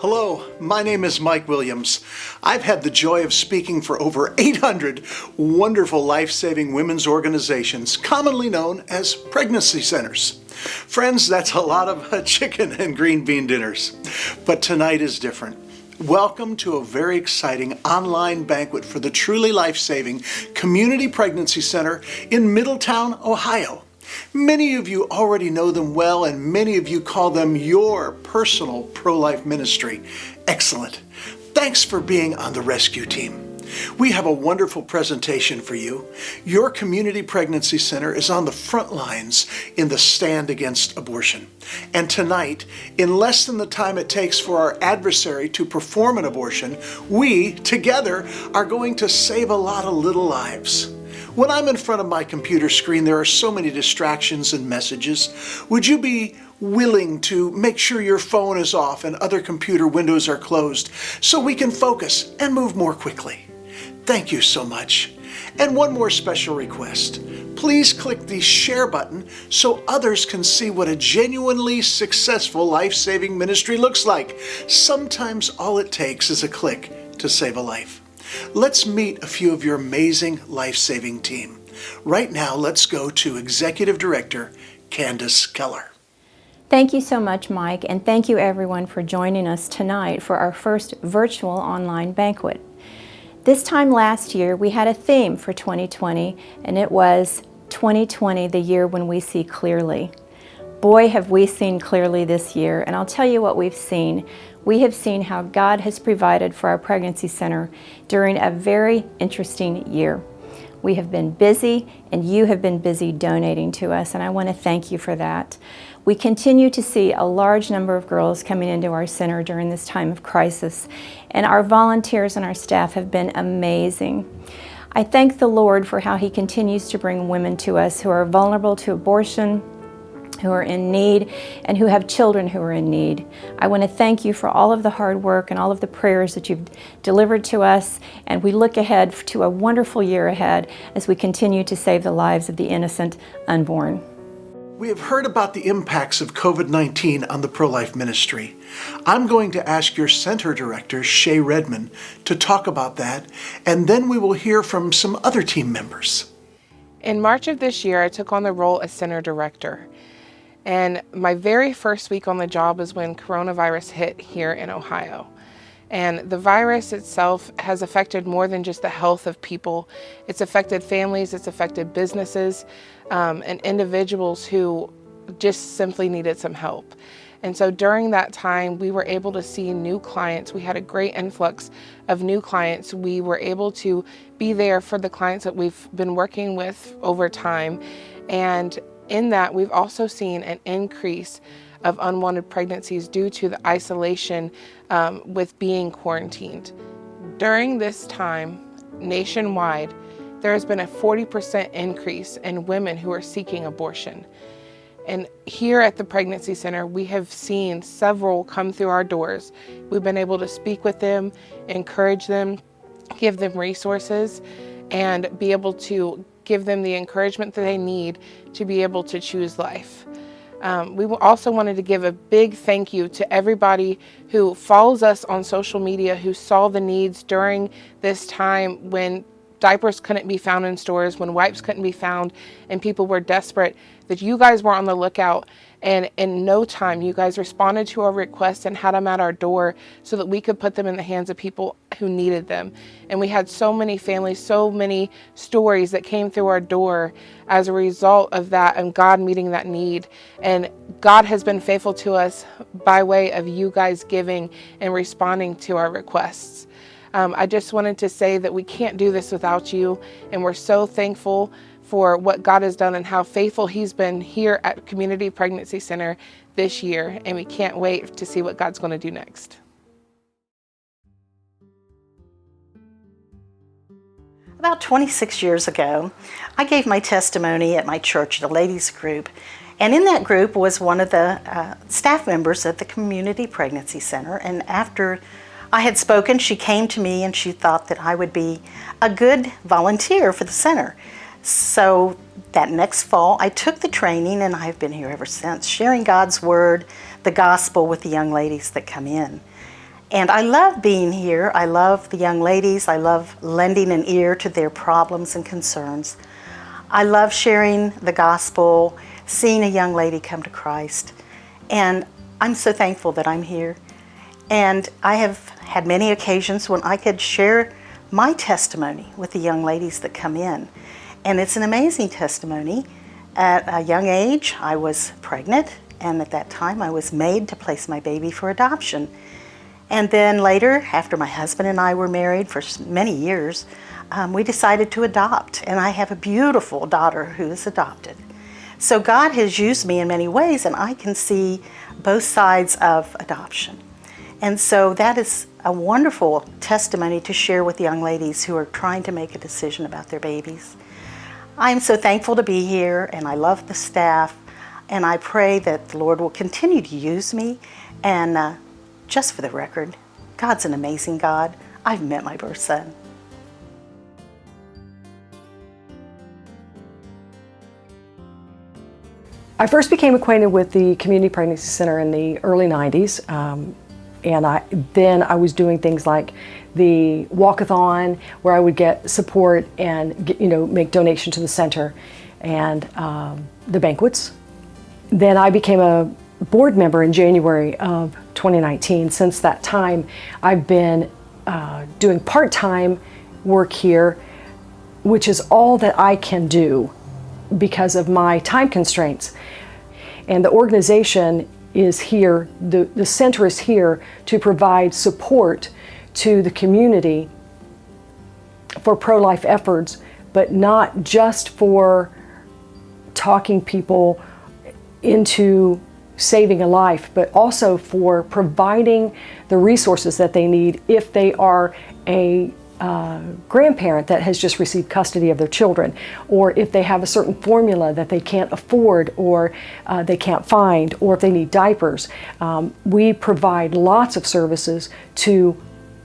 Hello, my name is Mike Williams. I've had the joy of speaking for over 800 wonderful life-saving women's organizations, commonly known as pregnancy centers. Friends, that's a lot of chicken and green bean dinners. But tonight is different. Welcome to a very exciting online banquet for the truly life-saving Community Pregnancy Center in Middletown, Ohio. Many of you already know them well, and many of you call them your personal pro-life ministry. Excellent. Thanks for being on the rescue team. We have a wonderful presentation for you. Your Community Pregnancy Center is on the front lines in the stand against abortion. And tonight, in less than the time it takes for our adversary to perform an abortion, we, together, are going to save a lot of little lives. When I'm in front of my computer screen, there are so many distractions and messages. Would you be willing to make sure your phone is off and other computer windows are closed so we can focus and move more quickly? Thank you so much. And one more special request. Please click the share button so others can see what a genuinely successful life-saving ministry looks like. Sometimes all it takes is a click to save a life. Let's meet a few of your amazing life-saving team. Right now, let's go to Executive Director Candace Keller. Thank you so much, Mike, and thank you everyone for joining us tonight for our first virtual online banquet. This time last year, we had a theme for 2020, and it was 2020, the year when we see clearly. Boy, have we seen clearly this year, and I'll tell you what we've seen. We have seen how God has provided for our pregnancy center during a very interesting year. We have been busy, and you have been busy donating to us, and I want to thank you for that. We continue to see a large number of girls coming into our center during this time of crisis, and our volunteers and our staff have been amazing. I thank the Lord for how He continues to bring women to us who are vulnerable to abortion, who are in need, and who have children who are in need. I want to thank you for all of the hard work and all of the prayers that you've delivered to us, and we look ahead to a wonderful year ahead as we continue to save the lives of the innocent unborn. We have heard about the impacts of COVID-19 on the pro-life ministry. I'm going to ask your center director, Shay Redmond, to talk about that, and then we will hear from some other team members. In March of this year, I took on the role as center director. And my very first week on the job is when coronavirus hit here in Ohio. And the virus itself has affected more than just the health of people. It's affected families, it's affected businesses, and individuals who just simply needed some help. And so during that time, we were able to see new clients. We had a great influx of new clients. We were able to be there for the clients that we've been working with over time. And in that, we've also seen an increase of unwanted pregnancies due to the isolation with being quarantined. During this time, nationwide, there has been a 40% increase in women who are seeking abortion. And here at the Pregnancy Center, we have seen several come through our doors. We've been able to speak with them, encourage them, give them resources, and be able to give them the encouragement that they need to be able to choose life. We also wanted to give a big thank you to everybody who follows us on social media, who saw the needs during this time when diapers couldn't be found in stores, when wipes couldn't be found, and people were desperate, that you guys were on the lookout. And in no time, you guys responded to our requests and had them at our door so that we could put them in the hands of people who needed them. And we had so many families, so many stories that came through our door as a result of that and God meeting that need. And God has been faithful to us by way of you guys giving and responding to our requests. I just wanted to say that we can't do this without you, and we're so thankful for what God has done and how faithful He's been here at Community Pregnancy Center this year, and we can't wait to see what God's going to do next. About 26 years ago, I gave my testimony at my church at a ladies group, and in that group was one of the staff members at the Community Pregnancy Center, and after I had spoken, she came to me and she thought that I would be a good volunteer for the center. So that next fall, I took the training, and I've been here ever since, sharing God's Word, the gospel with the young ladies that come in. And I love being here. I love the young ladies. I love lending an ear to their problems and concerns. I love sharing the gospel, seeing a young lady come to Christ. And I'm so thankful that I'm here. And I have had many occasions when I could share my testimony with the young ladies that come in. And it's an amazing testimony. At a young age, I was pregnant, and at that time I was made to place my baby for adoption. And then later, after my husband and I were married for many years, we decided to adopt. And I have a beautiful daughter who is adopted. So God has used me in many ways, and I can see both sides of adoption. And so that is a wonderful testimony to share with young ladies who are trying to make a decision about their babies. I'm so thankful to be here, and I love the staff, and I pray that the Lord will continue to use me. And just for the record, God's an amazing God. I've met my birth son. I first became acquainted with the Community Pregnancy Center in the early 90s. Then I was doing things like the walkathon, where I would get support and make donation to the center, and the banquets. Then I became a board member in January of 2019. Since that time, I've been doing part-time work here, which is all that I can do because of my time constraints. And the organization is here, the center is here to provide support to the community for pro-life efforts, but not just for talking people into saving a life, but also for providing the resources that they need if they are a grandparent that has just received custody of their children, or if they have a certain formula that they can't afford or they can't find, or if they need diapers. We provide lots of services to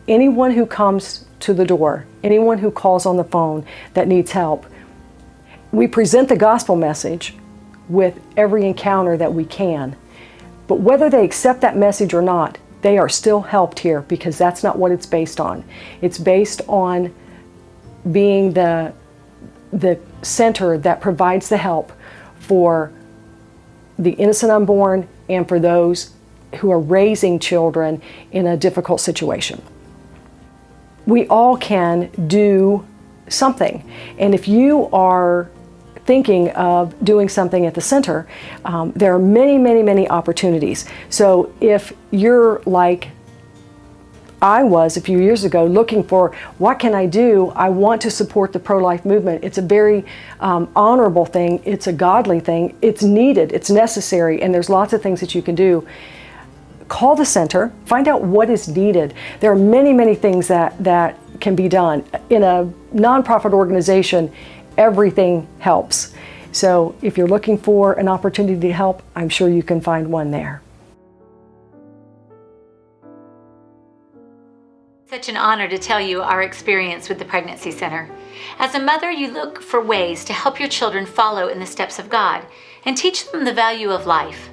anyone who comes to the door, anyone who calls on the phone that needs help. We present the gospel message with every encounter that we can. But whether they accept that message or not, they are still helped here, because that's not what it's based on. It's based on being the center that provides the help for the innocent unborn and for those who are raising children in a difficult situation. We all can do something. And if you are thinking of doing something at the center, there are many, many, many opportunities. So if you're like I was a few years ago, looking for what can I do, I want to support the pro-life movement. It's a very honorable thing. It's a godly thing. It's needed. It's necessary. And there's lots of things that you can do. Call the center. Find out what is needed. There are many, many things that can be done. In a nonprofit organization, everything helps. So if you're looking for an opportunity to help, I'm sure you can find one there. Such an honor to tell you our experience with the Pregnancy Center. As a mother, you look for ways to help your children follow in the steps of God and teach them the value of life.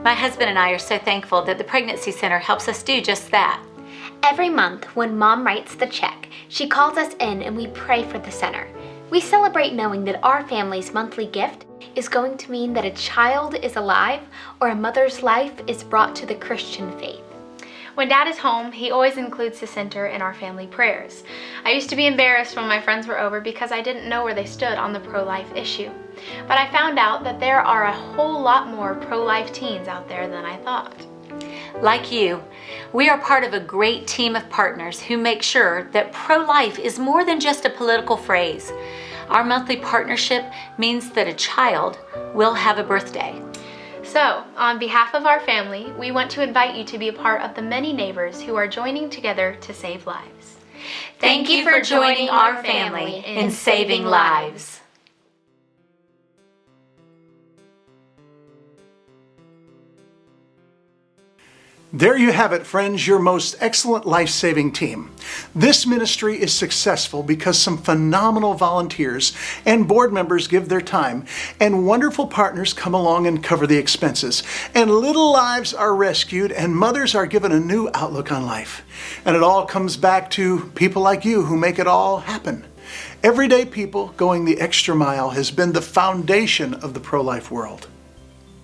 My husband and I are so thankful that the Pregnancy Center helps us do just that. Every month, when Mom writes the check, she calls us in and we pray for the center. We celebrate knowing that our family's monthly gift is going to mean that a child is alive or a mother's life is brought to the Christian faith. When Dad is home, he always includes the center in our family prayers. I used to be embarrassed when my friends were over because I didn't know where they stood on the pro-life issue. But I found out that there are a whole lot more pro-life teens out there than I thought. Like you, we are part of a great team of partners who make sure that pro-life is more than just a political phrase. Our monthly partnership means that a child will have a birthday. So, on behalf of our family, we want to invite you to be a part of the many neighbors who are joining together to save lives. Thank you for joining our family in saving lives. There you have it, friends, your most excellent life-saving team. This ministry is successful because some phenomenal volunteers and board members give their time, and wonderful partners come along and cover the expenses, and little lives are rescued, and mothers are given a new outlook on life. And it all comes back to people like you who make it all happen. Everyday people going the extra mile has been the foundation of the pro-life world.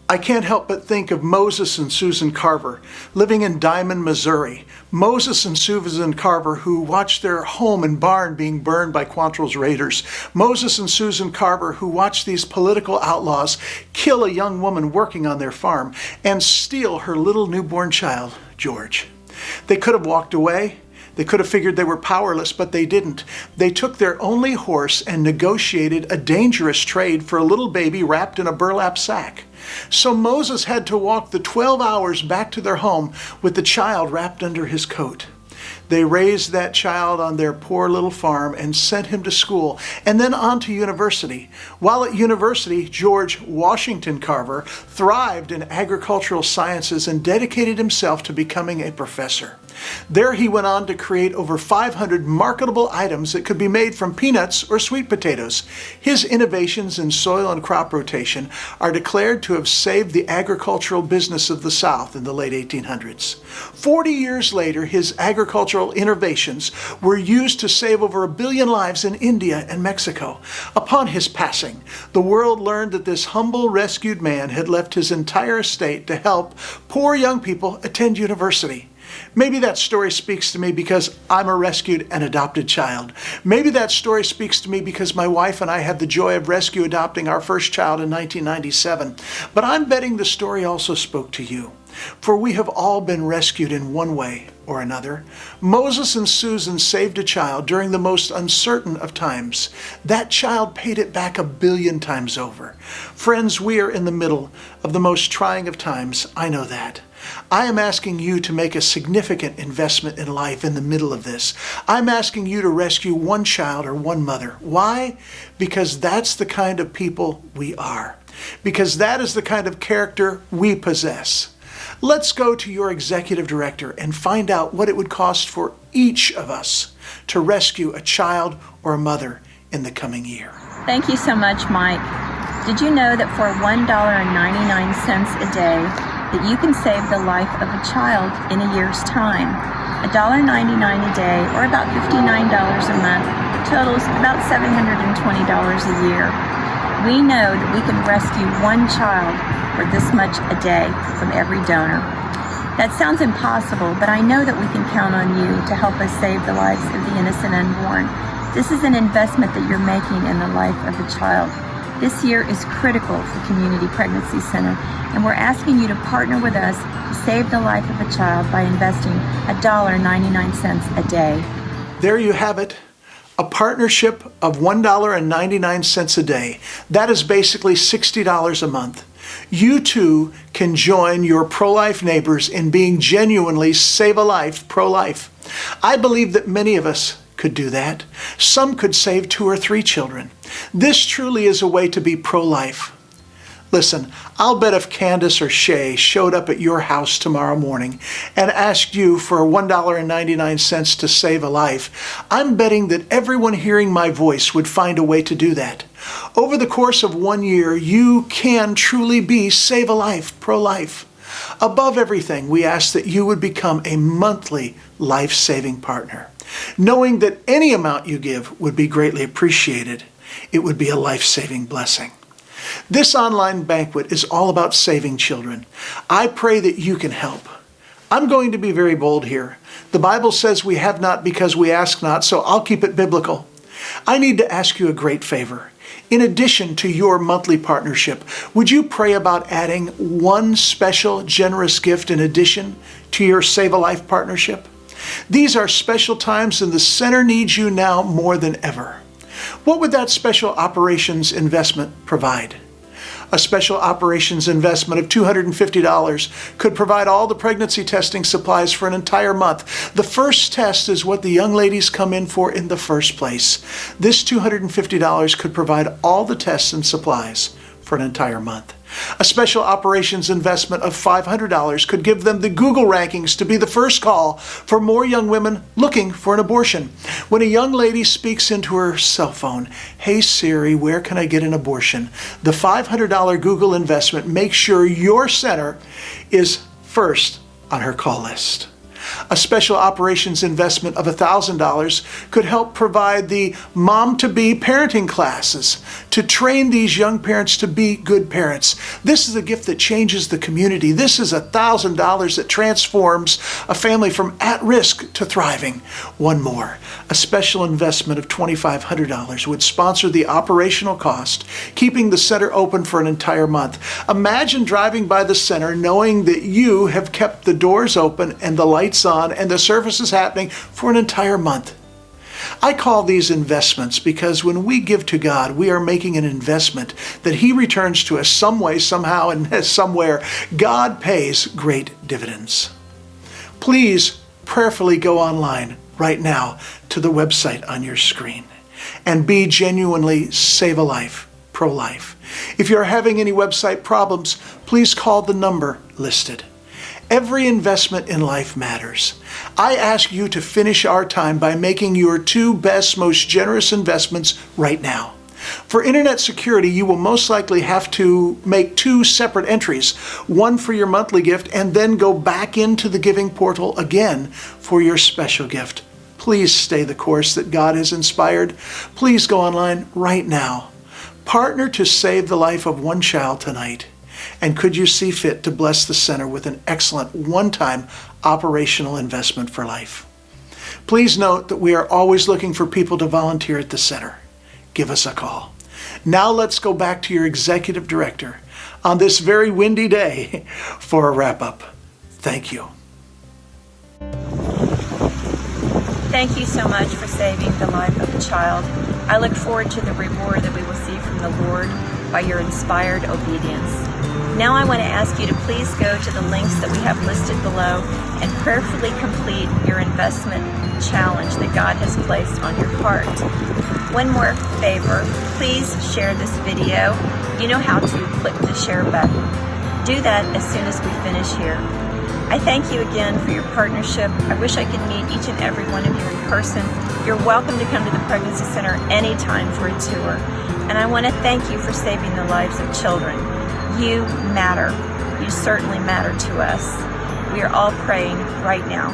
I can't help but think of Moses and Susan Carver living in Diamond, Missouri. Moses and Susan Carver who watched their home and barn being burned by Quantrill's raiders. Moses and Susan Carver who watched these political outlaws kill a young woman working on their farm and steal her little newborn child, George. They could have walked away. They could have figured they were powerless, but they didn't. They took their only horse and negotiated a dangerous trade for a little baby wrapped in a burlap sack. So Moses had to walk the 12 hours back to their home with the child wrapped under his coat. They raised that child on their poor little farm and sent him to school and then on to university. While at university, George Washington Carver thrived in agricultural sciences and dedicated himself to becoming a professor. There he went on to create over 500 marketable items that could be made from peanuts or sweet potatoes. His innovations in soil and crop rotation are declared to have saved the agricultural business of the South in the late 1800s. 40 years later, his agricultural innovations were used to save over 1 billion lives in India and Mexico. Upon his passing, the world learned that this humble rescued man had left his entire estate to help poor young people attend university. Maybe that story speaks to me because I'm a rescued and adopted child. Maybe that story speaks to me because my wife and I had the joy of rescue adopting our first child in 1997. But I'm betting the story also spoke to you. For we have all been rescued in one way or another. Moses and Susan saved a child during the most uncertain of times. That child paid it back 1 billion times over. Friends, we are in the middle of the most trying of times. I know that. I am asking you to make a significant investment in life in the middle of this. I'm asking you to rescue one child or one mother. Why? Because that's the kind of people we are. Because that is the kind of character we possess. Let's go to your executive director and find out what it would cost for each of us to rescue a child or a mother in the coming year. Thank you so much, Mike. Did you know that for $1.99 a day, that you can save the life of a child in a year's time? $1.99 a day, or about $59 a month, totals about $720 a year. We know that we can rescue one child for this much a day from every donor. That sounds impossible, but I know that we can count on you to help us save the lives of the innocent unborn. This is an investment that you're making in the life of a child. This year is critical for Community Pregnancy Center, and we're asking you to partner with us to save the life of a child by investing $1.99 a day. There you have it. A partnership of $1.99 a day. That is basically $60 a month. You too can join your pro-life neighbors in being genuinely save-a-life pro-life. I believe that many of us could do that. Some could save 2 or 3 children. This truly is a way to be pro-life. Listen, I'll bet if Candace or Shay showed up at your house tomorrow morning and asked you for $1.99 to save a life, I'm betting that everyone hearing my voice would find a way to do that. Over the course of 1 year, you can truly be save-a-life, pro-life. Above everything, we ask that you would become a monthly life-saving partner. Knowing that any amount you give would be greatly appreciated, it would be a life-saving blessing. This online banquet is all about saving children. I pray that you can help. I'm going to be very bold here. The Bible says we have not because we ask not, so I'll keep it biblical. I need to ask you a great favor. In addition to your monthly partnership, would you pray about adding one special, generous gift in addition to your Save a Life partnership? These are special times and the center needs you now more than ever. What would that special operations investment provide? A special operations investment of $250 could provide all the pregnancy testing supplies for an entire month. The first test is what the young ladies come in for in the first place. This $250 could provide all the tests and supplies for an entire month. A special operations investment of $500 could give them the Google rankings to be the first call for more young women looking for an abortion. When a young lady speaks into her cell phone, "Hey Siri, where can I get an abortion?" the $500 Google investment makes sure your center is first on her call list. A special operations investment of $1,000 could help provide the mom-to-be parenting classes to train these young parents to be good parents. This is a gift that changes the community. This is $1,000 that transforms a family from at-risk to thriving. One more. A special investment of $2,500 would sponsor the operational cost, keeping the center open for an entire month. Imagine driving by the center knowing that you have kept the doors open and the lights on and the service is happening for an entire month. I call these investments because when we give to God, we are making an investment that He returns to us some way, somehow, and somewhere. God pays great dividends. Please prayerfully go online right now to the website on your screen and be genuinely Save a Life, pro-life. If you're having any website problems, please call the number listed. Every investment in life matters. I ask you to finish our time by making your two best, most generous investments right now. For internet security, you will most likely have to make two separate entries, one for your monthly gift and then go back into the giving portal again for your special gift. Please stay the course that God has inspired. Please go online right now. Partner to save the life of one child tonight. And could you see fit to bless the center with an excellent one-time operational investment for life? Please note that we are always looking for people to volunteer at the center. Give us a call. Now let's go back to your executive director on this very windy day for a wrap-up. Thank you. Thank you so much for saving the life of a child. I look forward to the reward that we will see from the Lord by your inspired obedience. Now I want to ask you to please go to the links that we have listed below and prayerfully complete your investment challenge that God has placed on your heart. One more favor, please share this video. You know how to click the share button. Do that as soon as we finish here. I thank you again for your partnership. I wish I could meet each and every one of you in person. You're welcome to come to the Pregnancy Center anytime for a tour. And I want to thank you for saving the lives of children. You matter. You certainly matter to us. We are all praying right now.